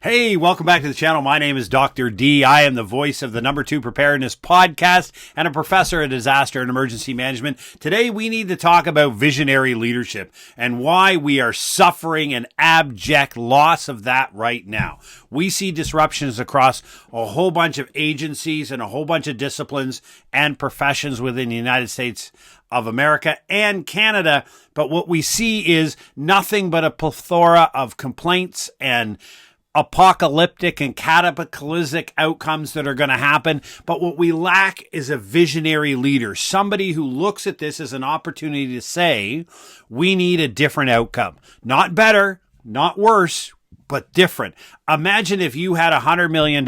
Hey, welcome back to the channel. My name is Dr. D. I am the voice of the Number 2 Preparedness podcast and a professor of disaster and emergency management. Today, we need to talk about visionary leadership and why we are suffering an abject loss of that right now. We see disruptions across a whole bunch of agencies and a whole bunch of disciplines and professions within the United States of America and Canada. But what we see is nothing but a plethora of complaints and apocalyptic and cataclysmic outcomes that are going to happen. But what we lack is a visionary leader, somebody who looks at this as an opportunity to say, we need a different outcome. Not better, not worse, but different. Imagine if you had $100 million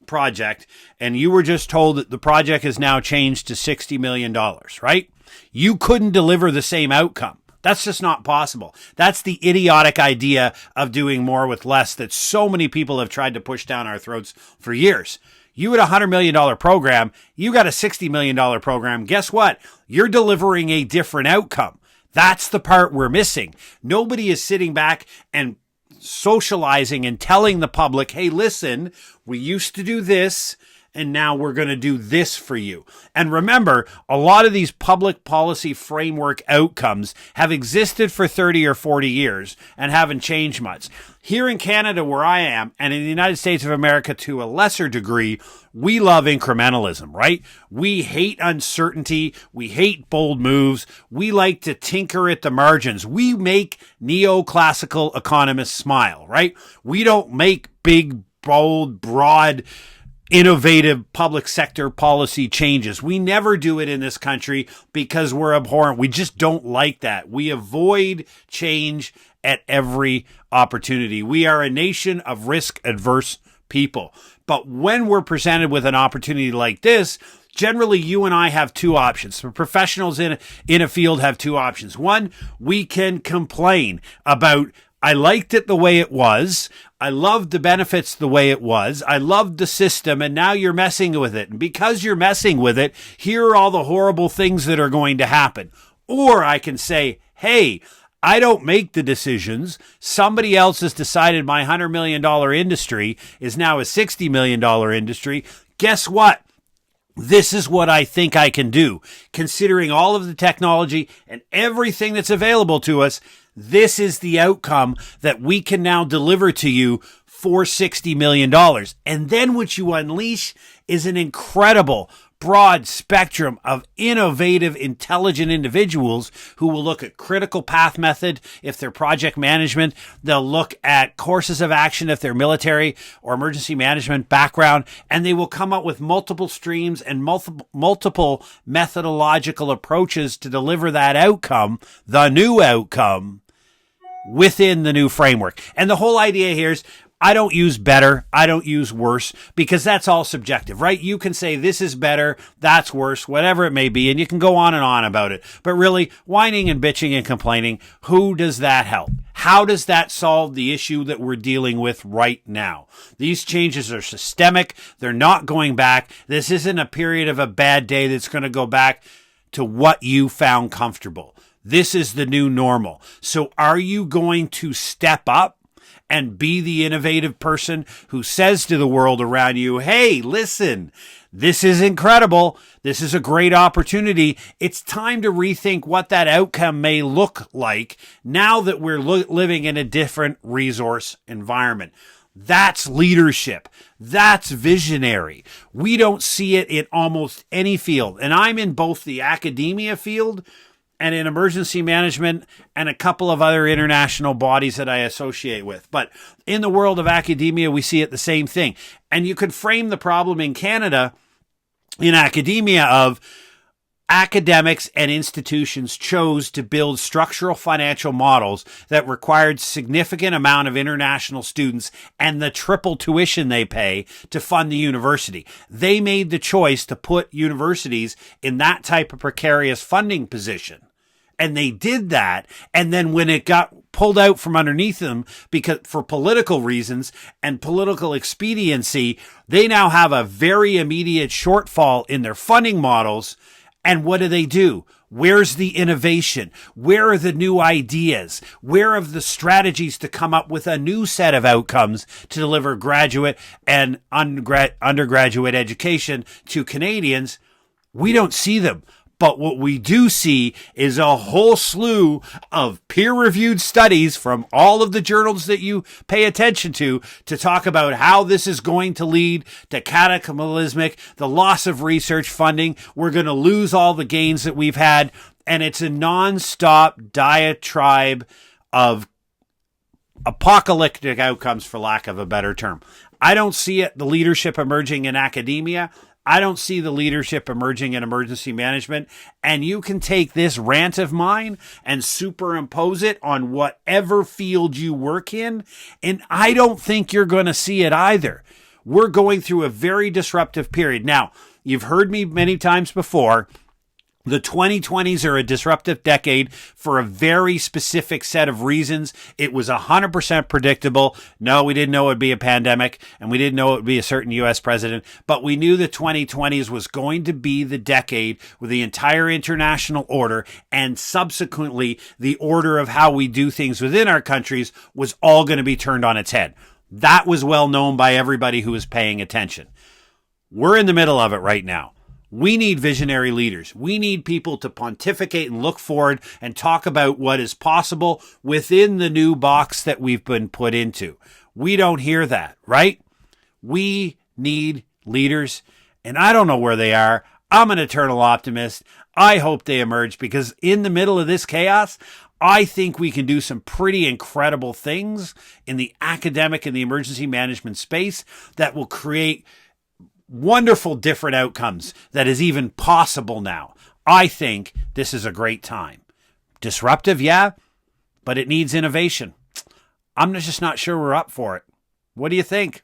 project and you were just told that the project is now changed to $60 million, right? You couldn't deliver the same outcome. That's just not possible. That's the idiotic idea of doing more with less that so many people have tried to push down our throats for years. You had a $100 million program. You got a $60 million program. Guess what? You're delivering a different outcome. That's the part we're missing. Nobody is sitting back and socializing and telling the public, hey, listen, we used to do this, and now we're going to do this for you. And remember, a lot of these public policy framework outcomes have existed for 30 or 40 years and haven't changed much. Here in Canada, where I am, and in the United States of America to a lesser degree, we love incrementalism, right? We hate uncertainty. We hate bold moves. We like to tinker at the margins. We make neoclassical economists smile, right? We don't make big, bold, broad, innovative public sector policy changes. We never do it in this country because we're abhorrent. We just don't like that. We avoid change at every opportunity. We are a nation of risk-averse people. But when we're presented with an opportunity like this, generally you and I have two options. The professionals in a field have two options. One, we can complain about, I liked it the way it was. I loved the benefits the way it was. I loved the system, and now you're messing with it. And because you're messing with it, here are all the horrible things that are going to happen. Or I can say, hey, I don't make the decisions. Somebody else has decided my $100 million industry is now a $60 million industry. Guess what? This is what I think I can do. Considering all of the technology and everything that's available to us, this is the outcome that we can now deliver to you for $60 million. And then what you unleash is an incredible broad spectrum of innovative, intelligent individuals who will look at critical path method if they're project management. They'll look at courses of action if they're military or emergency management background, and they will come up with multiple streams and multiple methodological approaches to deliver that outcome, the new outcome, within the new framework. And the whole idea here is I don't use better, I don't use worse, because that's all subjective, right? You can say this is better, that's worse, whatever it may be, and you can go on and on about it. But really, whining and bitching and complaining, who does that help? How does that solve the issue that we're dealing with right now? These changes are systemic. They're not going back. This isn't a period of a bad day that's going to go back to what you found comfortable. This is the new normal. So are you going to step up and be the innovative person who says to the world around you, hey, listen, this is incredible. This is a great opportunity. It's time to rethink what that outcome may look like now that we're living in a different resource environment. That's leadership. That's visionary. We don't see it in almost any field. And I'm in both the academia field and in emergency management and a couple of other international bodies that I associate with. But in the world of academia, we see it the same thing. And you could frame the problem in Canada in academia of academics and institutions chose to build structural financial models that required significant amount of international students and the triple tuition they pay to fund the university. They made the choice to put universities in that type of precarious funding position. And they did that. And then when it got pulled out from underneath them because for political reasons and political expediency, they now have a very immediate shortfall in their funding models. And what do? Where's the innovation? Where are the new ideas? Where are the strategies to come up with a new set of outcomes to deliver graduate and undergraduate education to Canadians? We don't see them. But what we do see is a whole slew of peer-reviewed studies from all of the journals that you pay attention to talk about how this is going to lead to cataclysmic, the loss of research funding. We're going to lose all the gains that we've had. And it's a non-stop diatribe of apocalyptic outcomes, for lack of a better term. I don't see the leadership emerging in academia. I don't see the leadership emerging in emergency management. And you can take this rant of mine and superimpose it on whatever field you work in. And I don't think you're going to see it either. We're going through a very disruptive period. Now, you've heard me many times before. The 2020s are a disruptive decade for a very specific set of reasons. It was 100% predictable. No, we didn't know it would be a pandemic, and we didn't know it would be a certain U.S. president, but we knew the 2020s was going to be the decade with the entire international order, and subsequently the order of how we do things within our countries was all going to be turned on its head. That was well known by everybody who was paying attention. We're in the middle of it right now. We need visionary leaders. We need people to pontificate and look forward and talk about what is possible within the new box that we've been put into. We don't hear that, right? We need leaders, and I don't know where they are. I'm an eternal optimist. I hope they emerge, because in the middle of this chaos, I think we can do some pretty incredible things in the academic and the emergency management space that will create wonderful different outcomes that is even possible now. I think this is a great time. Disruptive, yeah, but it needs innovation. I'm just not sure we're up for it. What do you think?